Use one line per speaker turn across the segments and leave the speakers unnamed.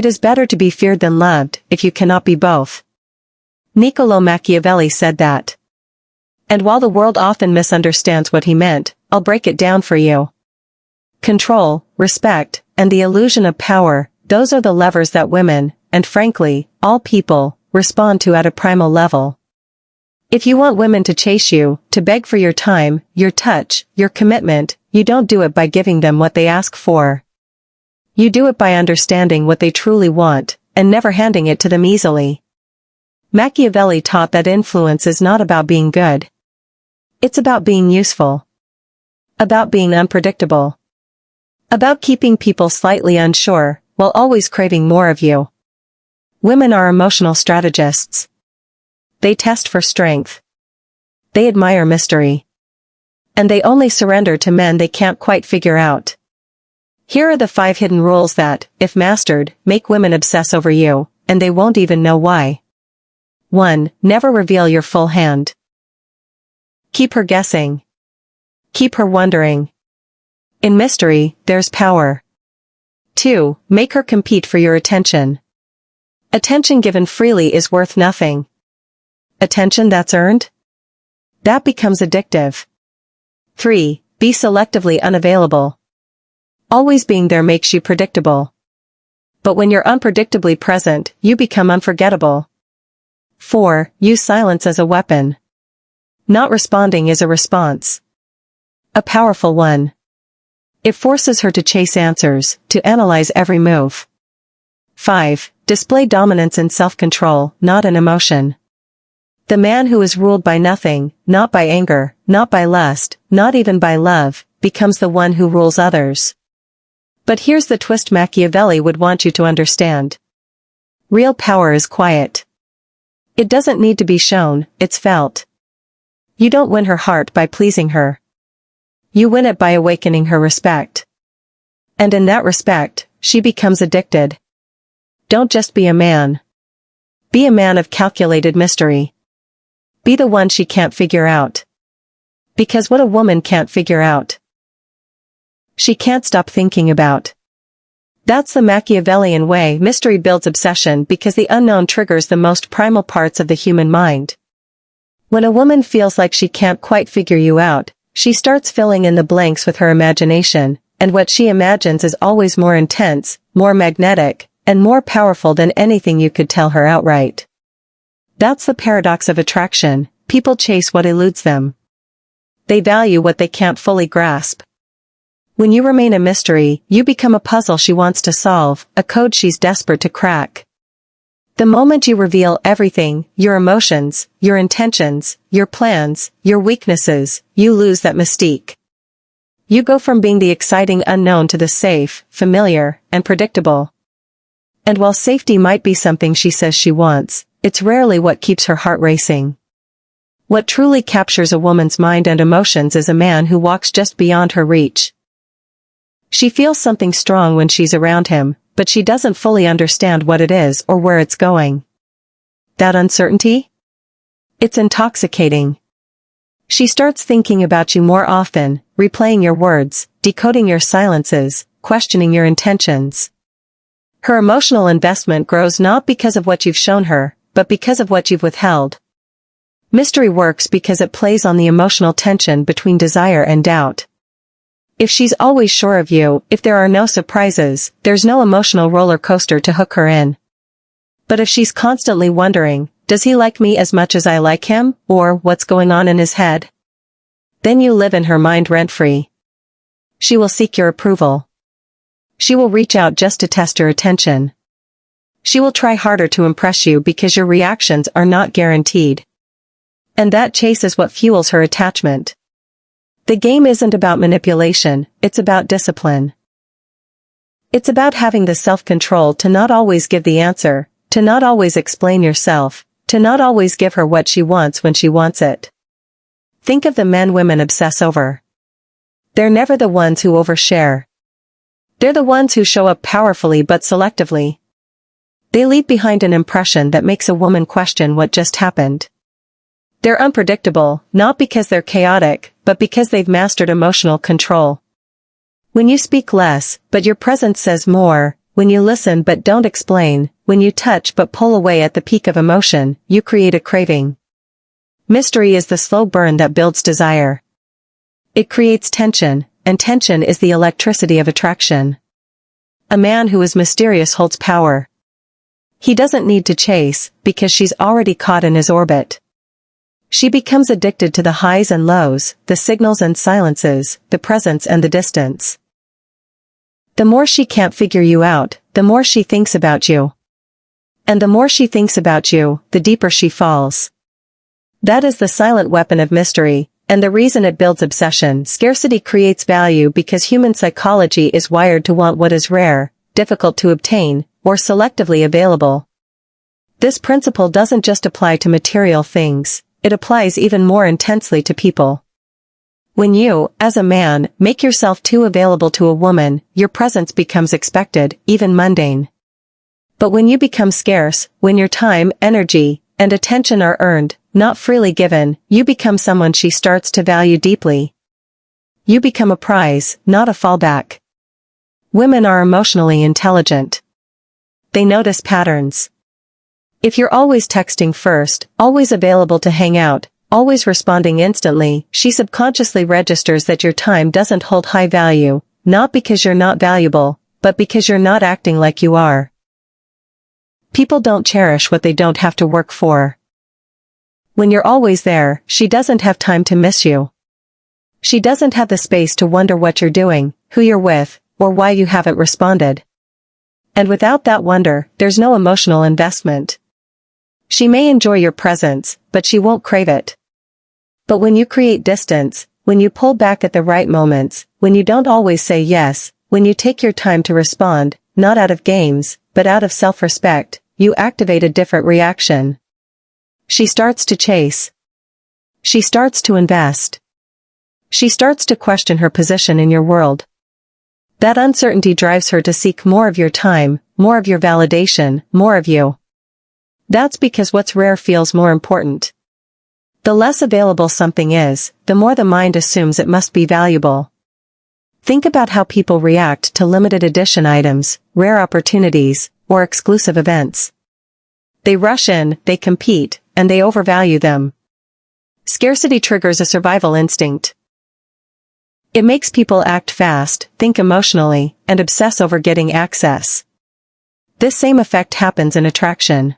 It is better to be feared than loved, if you cannot be both. Niccolò Machiavelli said that. And while the world often misunderstands what he meant, I'll break it down for you. Control, respect, and the illusion of power, those are the levers that women, and frankly, all people, respond to at a primal level. If you want women to chase you, to beg for your time, your touch, your commitment, you don't do it by giving them what they ask for. You do it by understanding what they truly want, and never handing it to them easily. Machiavelli taught that influence is not about being good. It's about being useful. About being unpredictable. About keeping people slightly unsure, while always craving more of you. Women are emotional strategists. They test for strength. They admire mystery. And they only surrender to men they can't quite figure out. Here are the 5 hidden rules that, if mastered, make women obsess over you, and they won't even know why. 1. Never reveal your full hand. Keep her guessing. Keep her wondering. In mystery, there's power. 2. Make her compete for your attention. Attention given freely is worth nothing. Attention that's earned? That becomes addictive. 3. Be selectively unavailable. Always being there makes you predictable. But when you're unpredictably present, you become unforgettable. 4. Use silence as a weapon. Not responding is a response. A powerful one. It forces her to chase answers, to analyze every move. 5. Display dominance and self-control, not an emotion. The man who is ruled by nothing, not by anger, not by lust, not even by love, becomes the one who rules others. But here's the twist Machiavelli would want you to understand. Real power is quiet. It doesn't need to be shown, it's felt. You don't win her heart by pleasing her. You win it by awakening her respect. And in that respect, she becomes addicted. Don't just be a man. Be a man of calculated mystery. Be the one she can't figure out. Because what a woman can't figure out, she can't stop thinking about. That's the Machiavellian way. Mystery builds obsession because the unknown triggers the most primal parts of the human mind. When a woman feels like she can't quite figure you out, she starts filling in the blanks with her imagination, and what she imagines is always more intense, more magnetic, and more powerful than anything you could tell her outright. That's the paradox of attraction. People chase what eludes them. They value what they can't fully grasp. When you remain a mystery, you become a puzzle she wants to solve, a code she's desperate to crack. The moment you reveal everything, your emotions, your intentions, your plans, your weaknesses, you lose that mystique. You go from being the exciting unknown to the safe, familiar, and predictable. And while safety might be something she says she wants, it's rarely what keeps her heart racing. What truly captures a woman's mind and emotions is a man who walks just beyond her reach. She feels something strong when she's around him, but she doesn't fully understand what it is or where it's going. That uncertainty? It's intoxicating. She starts thinking about you more often, replaying your words, decoding your silences, questioning your intentions. Her emotional investment grows not because of what you've shown her, but because of what you've withheld. Mystery works because it plays on the emotional tension between desire and doubt. If she's always sure of you, if there are no surprises, there's no emotional roller coaster to hook her in. But if she's constantly wondering, does he like me as much as I like him, or what's going on in his head? Then you live in her mind rent-free. She will seek your approval. She will reach out just to test your attention. She will try harder to impress you because your reactions are not guaranteed. And that chase is what fuels her attachment. The game isn't about manipulation, it's about discipline. It's about having the self-control to not always give the answer, to not always explain yourself, to not always give her what she wants when she wants it. Think of the men women obsess over. They're never the ones who overshare. They're the ones who show up powerfully but selectively. They leave behind an impression that makes a woman question what just happened. They're unpredictable, not because they're chaotic, but because they've mastered emotional control. When you speak less, but your presence says more, when you listen but don't explain, when you touch but pull away at the peak of emotion, you create a craving. Mystery is the slow burn that builds desire. It creates tension, and tension is the electricity of attraction. A man who is mysterious holds power. He doesn't need to chase, because she's already caught in his orbit. She becomes addicted to the highs and lows, the signals and silences, the presence and the distance. The more she can't figure you out, the more she thinks about you. And the more she thinks about you, the deeper she falls. That is the silent weapon of mystery, and the reason it builds obsession. Scarcity creates value because human psychology is wired to want what is rare, difficult to obtain, or selectively available. This principle doesn't just apply to material things, it applies even more intensely to people. When you, as a man, make yourself too available to a woman, your presence becomes expected, even mundane. But when you become scarce, when your time, energy, and attention are earned, not freely given, you become someone she starts to value deeply. You become a prize, not a fallback. Women are emotionally intelligent. They notice patterns. If you're always texting first, always available to hang out, always responding instantly, she subconsciously registers that your time doesn't hold high value, not because you're not valuable, but because you're not acting like you are. People don't cherish what they don't have to work for. When you're always there, she doesn't have time to miss you. She doesn't have the space to wonder what you're doing, who you're with, or why you haven't responded. And without that wonder, there's no emotional investment. She may enjoy your presence, but she won't crave it. But when you create distance, when you pull back at the right moments, when you don't always say yes, when you take your time to respond, not out of games, but out of self-respect, you activate a different reaction. She starts to chase. She starts to invest. She starts to question her position in your world. That uncertainty drives her to seek more of your time, more of your validation, more of you. That's because what's rare feels more important. The less available something is, the more the mind assumes it must be valuable. Think about how people react to limited edition items, rare opportunities, or exclusive events. They rush in, they compete, and they overvalue them. Scarcity triggers a survival instinct. It makes people act fast, think emotionally, and obsess over getting access. This same effect happens in attraction.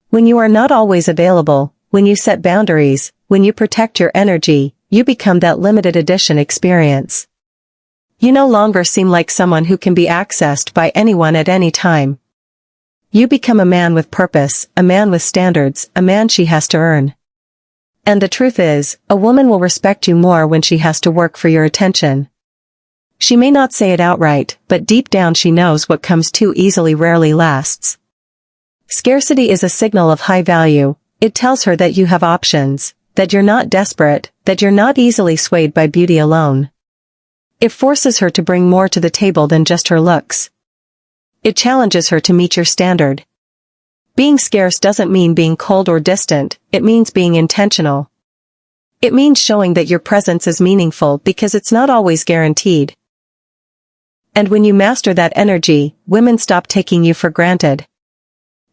When you are not always available, when you set boundaries, when you protect your energy, you become that limited edition experience. You no longer seem like someone who can be accessed by anyone at any time. You become a man with purpose, a man with standards, a man she has to earn. And the truth is, a woman will respect you more when she has to work for your attention. She may not say it outright, but deep down she knows what comes too easily rarely lasts. Scarcity is a signal of high value. It tells her that you have options, that you're not desperate, that you're not easily swayed by beauty alone. It forces her to bring more to the table than just her looks. It challenges her to meet your standard. Being scarce doesn't mean being cold or distant, it means being intentional. It means showing that your presence is meaningful because it's not always guaranteed. And when you master that energy, women stop taking you for granted.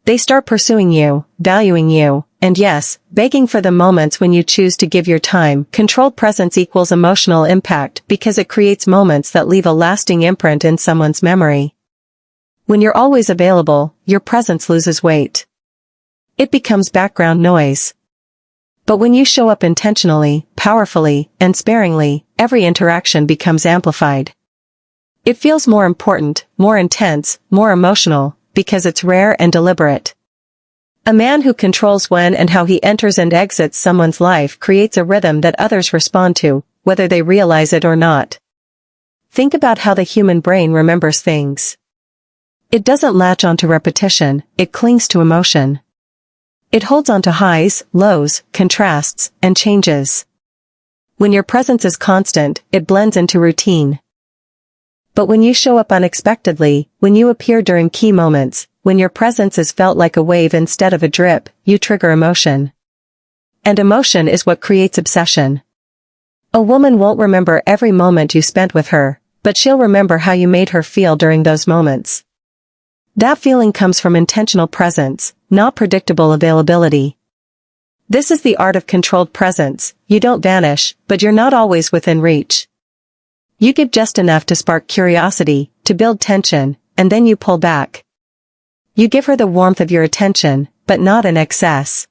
They start pursuing you, valuing you, and yes, begging for the moments when you choose to give your time. Controlled presence equals emotional impact because it creates moments that leave a lasting imprint in someone's memory. When you're always available, your presence loses weight. It becomes background noise. But when you show up intentionally, powerfully, and sparingly, every interaction becomes amplified. It feels more important, more intense, more emotional, because it's rare and deliberate. A man who controls when and how he enters and exits someone's life creates a rhythm that others respond to, whether they realize it or not. Think about how the human brain remembers things. It doesn't latch onto repetition, it clings to emotion. It holds onto highs, lows, contrasts, and changes. When your presence is constant, it blends into routine. But when you show up unexpectedly, when you appear during key moments, when your presence is felt like a wave instead of a drip, you trigger emotion. And emotion is what creates obsession. A woman won't remember every moment you spent with her, but she'll remember how you made her feel during those moments. That feeling comes from intentional presence, not predictable availability. This is the art of controlled presence. You don't vanish, but you're not always within reach. You give just enough to spark curiosity, to build tension, and then you pull back. You give her the warmth of your attention, but not in excess.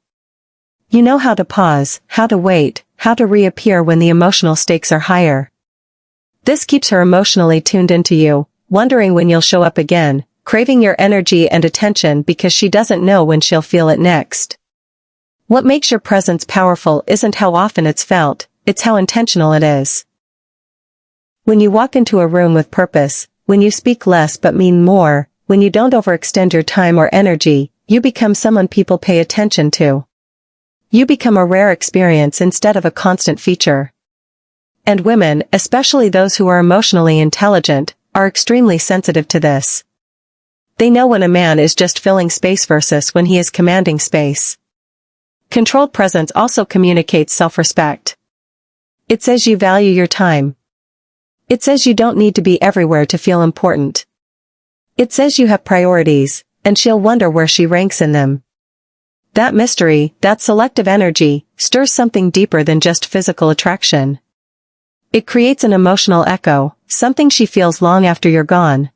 You know how to pause, how to wait, how to reappear when the emotional stakes are higher. This keeps her emotionally tuned into you, wondering when you'll show up again, craving your energy and attention because she doesn't know when she'll feel it next. What makes your presence powerful isn't how often it's felt, it's how intentional it is. When you walk into a room with purpose, when you speak less but mean more, when you don't overextend your time or energy, you become someone people pay attention to. You become a rare experience instead of a constant feature. And women, especially those who are emotionally intelligent, are extremely sensitive to this. They know when a man is just filling space versus when he is commanding space. Controlled presence also communicates self-respect. It says you value your time. It says you don't need to be everywhere to feel important. It says you have priorities, and she'll wonder where she ranks in them. That mystery, that selective energy, stirs something deeper than just physical attraction. It creates an emotional echo, something she feels long after you're gone.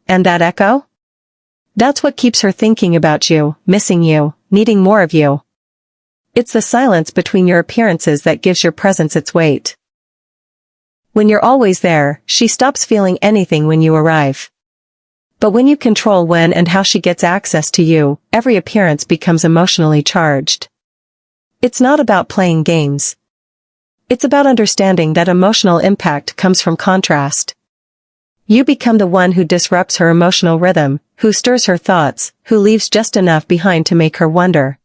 And that echo? That's what keeps her thinking about you, missing you, needing more of you. It's the silence between your appearances that gives your presence its weight. When you're always there, she stops feeling anything when you arrive. But when you control when and how she gets access to you, every appearance becomes emotionally charged. It's not about playing games. It's about understanding that emotional impact comes from contrast. You become the one who disrupts her emotional rhythm, who stirs her thoughts, who leaves just enough behind to make her wonder.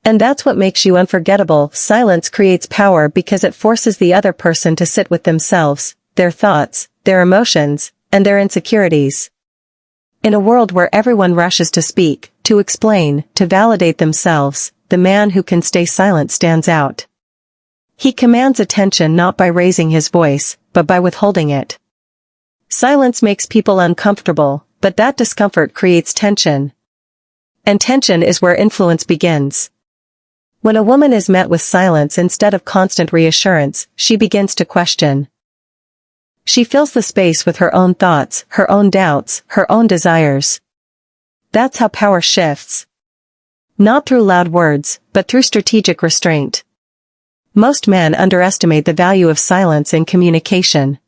And that's what makes you unforgettable. Silence creates power because it forces the other person to sit with themselves, their thoughts, their emotions, and their insecurities. In a world where everyone rushes to speak, to explain, to validate themselves, the man who can stay silent stands out. He commands attention not by raising his voice, but by withholding it. Silence makes people uncomfortable, but that discomfort creates tension. And tension is where influence begins. When a woman is met with silence instead of constant reassurance, she begins to question. She fills the space with her own thoughts, her own doubts, her own desires. That's how power shifts. Not through loud words, but through strategic restraint. Most men underestimate the value of silence in communication.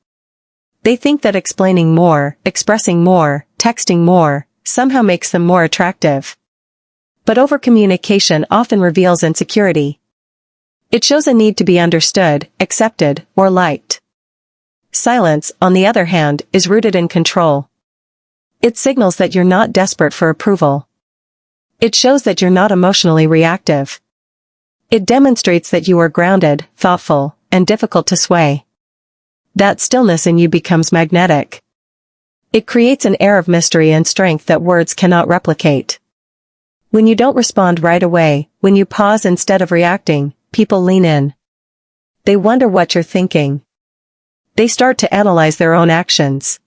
They think that explaining more, expressing more, texting more, somehow makes them more attractive. But overcommunication often reveals insecurity. It shows a need to be understood, accepted, or liked. Silence, on the other hand, is rooted in control. It signals that you're not desperate for approval. It shows that you're not emotionally reactive. It demonstrates that you are grounded, thoughtful, and difficult to sway. That stillness in you becomes magnetic. It creates an air of mystery and strength that words cannot replicate. When you don't respond right away, when you pause instead of reacting, people lean in. They wonder what you're thinking. They start to analyze their own actions.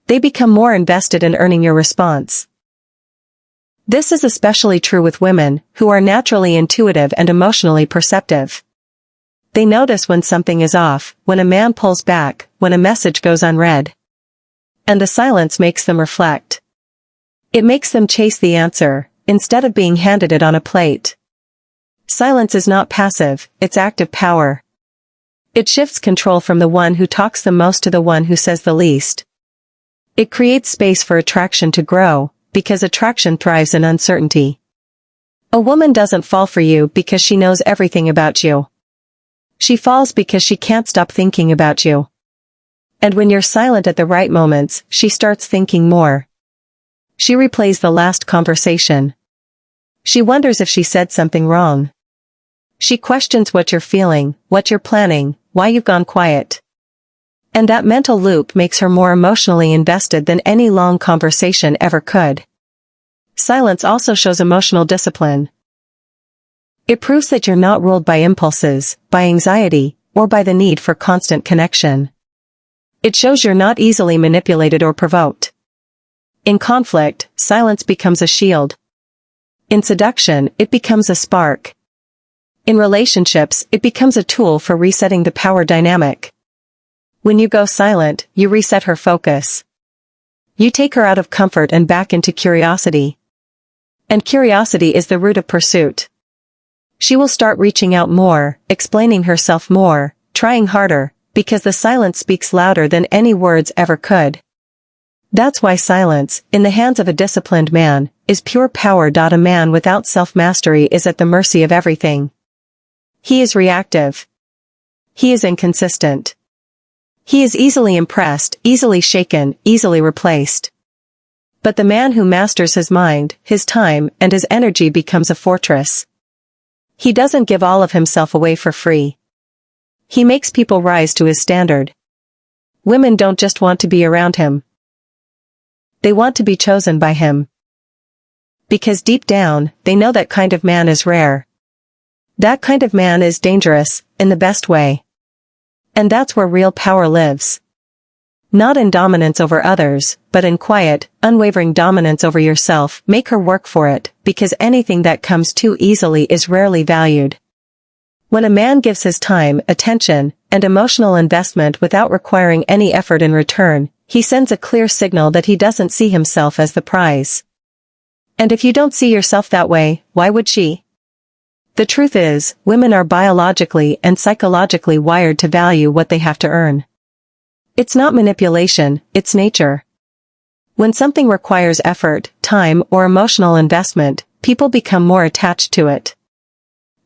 They become more invested in earning your response. This is especially true with women, who are naturally intuitive and emotionally perceptive. They notice when something is off, when a man pulls back, when a message goes unread. And the silence makes them reflect. It makes them chase the answer, instead of being handed it on a plate. Silence is not passive, it's active power. It shifts control from the one who talks the most to the one who says the least. It creates space for attraction to grow, because attraction thrives in uncertainty. A woman doesn't fall for you because she knows everything about you. She falls because she can't stop thinking about you. And when you're silent at the right moments, she starts thinking more. She replays the last conversation. She wonders if she said something wrong. She questions what you're feeling, what you're planning, why you've gone quiet. And that mental loop makes her more emotionally invested than any long conversation ever could. Silence also shows emotional discipline. It proves that you're not ruled by impulses, by anxiety, or by the need for constant connection. It shows you're not easily manipulated or provoked. In conflict, silence becomes a shield. In seduction, it becomes a spark. In relationships, it becomes a tool for resetting the power dynamic. When you go silent, you reset her focus. You take her out of comfort and back into curiosity. And curiosity is the root of pursuit. She will start reaching out more, explaining herself more, trying harder, because the silence speaks louder than any words ever could. That's why silence, in the hands of a disciplined man, is pure power. A man without self-mastery is at the mercy of everything. He is reactive. He is inconsistent. He is easily impressed, easily shaken, easily replaced. But the man who masters his mind, his time, and his energy becomes a fortress. He doesn't give all of himself away for free. He makes people rise to his standard. Women don't just want to be around him. They want to be chosen by him. Because deep down, they know that kind of man is rare. That kind of man is dangerous, in the best way. And that's where real power lives. Not in dominance over others, but in quiet, unwavering dominance over yourself. Make her work for it, because anything that comes too easily is rarely valued. When a man gives his time, attention, and emotional investment without requiring any effort in return, he sends a clear signal that he doesn't see himself as the prize. And if you don't see yourself that way, why would she? The truth is, women are biologically and psychologically wired to value what they have to earn. It's not manipulation, it's nature. When something requires effort, time, or emotional investment, people become more attached to it.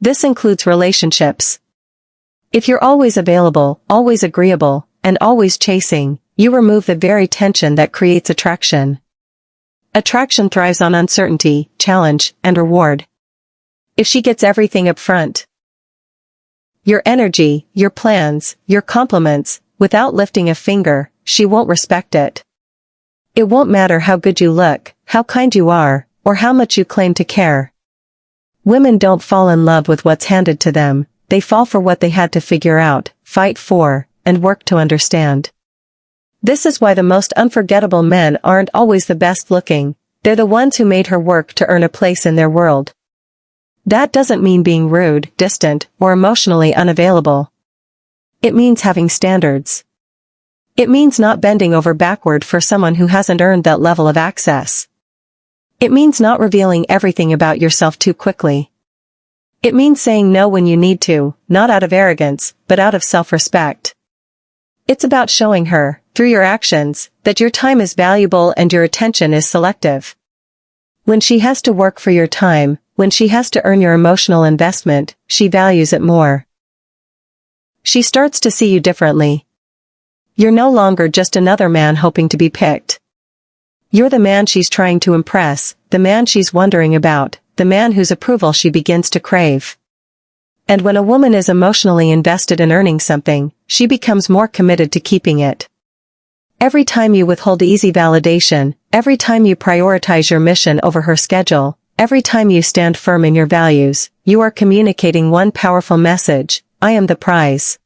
This includes relationships. If you're always available, always agreeable, and always chasing, you remove the very tension that creates attraction. Attraction thrives on uncertainty, challenge, and reward. If she gets everything up front, your energy, your plans, your compliments, without lifting a finger, she won't respect it. It won't matter how good you look, how kind you are, or how much you claim to care. Women don't fall in love with what's handed to them, they fall for what they had to figure out, fight for, and work to understand. This is why the most unforgettable men aren't always the best looking, they're the ones who made her work to earn a place in their world. That doesn't mean being rude, distant, or emotionally unavailable. It means having standards. It means not bending over backward for someone who hasn't earned that level of access. It means not revealing everything about yourself too quickly. It means saying no when you need to, not out of arrogance, but out of self-respect. It's about showing her, through your actions, that your time is valuable and your attention is selective. When she has to work for your time, when she has to earn your emotional investment, she values it more. She starts to see you differently. You're no longer just another man hoping to be picked. You're the man she's trying to impress, the man she's wondering about, the man whose approval she begins to crave. And when a woman is emotionally invested in earning something, she becomes more committed to keeping it. Every time you withhold easy validation, every time you prioritize your mission over her schedule, every time you stand firm in your values, you are communicating one powerful message: I am the prize.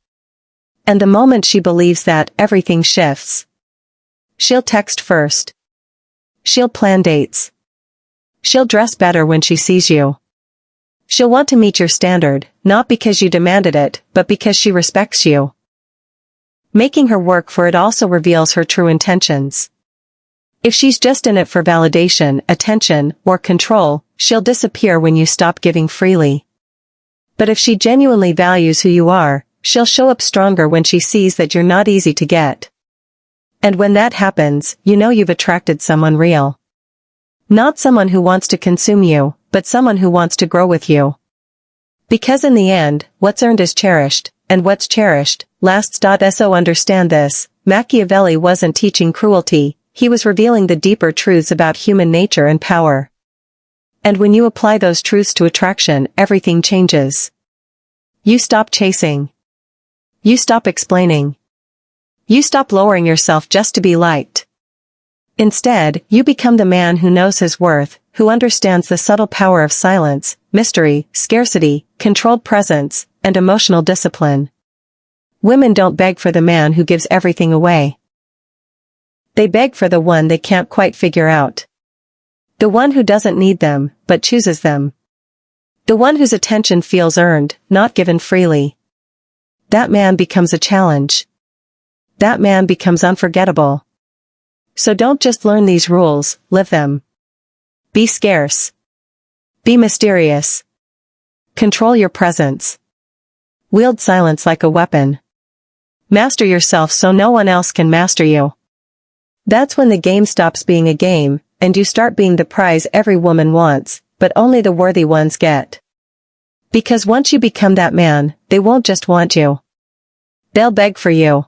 And the moment she believes that, everything shifts. She'll text first. She'll plan dates. She'll dress better when she sees you. She'll want to meet your standard, not because you demanded it, but because she respects you. Making her work for it also reveals her true intentions. If she's just in it for validation, attention, or control, she'll disappear when you stop giving freely. But if she genuinely values who you are, she'll show up stronger when she sees that you're not easy to get. And when that happens, you know you've attracted someone real. Not someone who wants to consume you, but someone who wants to grow with you. Because in the end, what's earned is cherished, and what's cherished, lasts. So understand this, Machiavelli wasn't teaching cruelty, he was revealing the deeper truths about human nature and power. And when you apply those truths to attraction, everything changes. You stop chasing. You stop explaining. You stop lowering yourself just to be liked. Instead, you become the man who knows his worth, who understands the subtle power of silence, mystery, scarcity, controlled presence, and emotional discipline. Women don't beg for the man who gives everything away. They beg for the one they can't quite figure out. The one who doesn't need them, but chooses them. The one whose attention feels earned, not given freely. That man becomes a challenge. That man becomes unforgettable. So don't just learn these rules, live them. Be scarce. Be mysterious. Control your presence. Wield silence like a weapon. Master yourself so no one else can master you. That's when the game stops being a game, and you start being the prize every woman wants, but only the worthy ones get. Because once you become that man, they won't just want you. They'll beg for you.